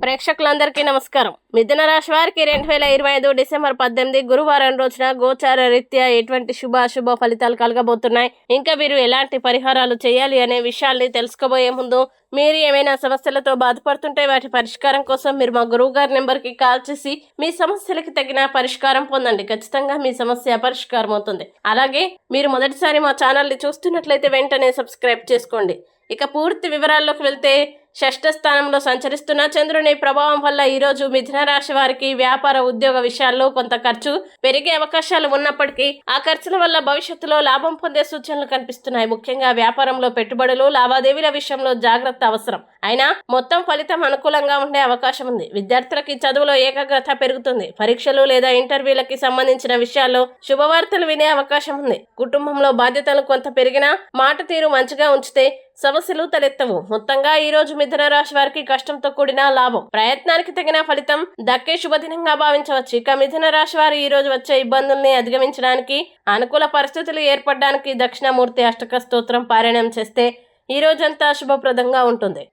ప్రేక్షకులందరికీ నమస్కారం. మిథున రాశి వారికి 2025 డిసెంబర్ 18 గురువారం రోజున గోచార రీత్యా ఎటువంటి శుభాశుభ ఫలితాలు కలగబోతున్నాయి, ఇంకా మీరు ఎలాంటి పరిహారాలు చేయాలి అనే విషయాల్ని తెలుసుకోబోయే ముందు మీరు ఏమైనా సమస్యలతో బాధపడుతుంటే వాటి పరిష్కారం కోసం మీరు మా గురువు గారి నెంబర్కి కాల్ చేసి మీ సమస్యలకి తగిన పరిష్కారం పొందండి. ఖచ్చితంగా మీ సమస్య పరిష్కారం అవుతుంది. అలాగే మీరు మొదటిసారి మా ఛానల్ని చూస్తున్నట్లయితే వెంటనే సబ్స్క్రైబ్ చేసుకోండి. ఇక పూర్తి వివరాల్లోకి వెళ్తే, షష్ఠ స్థానంలో సంచరిస్తున్న చంద్రుని ప్రభావం వల్ల ఈరోజు మిథున రాశి వారికి వ్యాపార ఉద్యోగ విషయాల్లో కొంత ఖర్చు పెరిగే అవకాశాలు ఉన్నప్పటికీ ఆ ఖర్చుల వల్ల భవిష్యత్తులో లాభం పొందే సూచనలు కనిపిస్తున్నాయి. ముఖ్యంగా వ్యాపారంలో పెట్టుబడులు లావాదేవీల విషయంలో జాగ్రత్త అవసరం. అయినా మొత్తం ఫలితం అనుకూలంగా ఉండే అవకాశం ఉంది. విద్యార్థులకి చదువులో ఏకాగ్రత పెరుగుతుంది. పరీక్షలు లేదా ఇంటర్వ్యూలకి సంబంధించిన విషయాల్లో శుభవార్తలు వినే అవకాశం ఉంది. కుటుంబంలో బాధ్యతలు కొంత పెరిగినా మాట తీరు మంచిగా ఉంచితే సమస్యలు తలెత్తవు. మొత్తంగా ఈ రోజు మిథున రాశి వారికి కష్టంతో కూడిన లాభం, ప్రయత్నానికి తగిన ఫలితం దక్కే శుభదినంగా భావించవచ్చు. ఇక మిథున రాశి వారు ఈ రోజు వచ్చే ఇబ్బందుల్ని అధిగమించడానికి, అనుకూల పరిస్థితులు ఏర్పడడానికి దక్షిణామూర్తి అష్టక స్తోత్రం పారాయణం చేస్తే ఈ రోజంతా శుభప్రదంగా ఉంటుంది.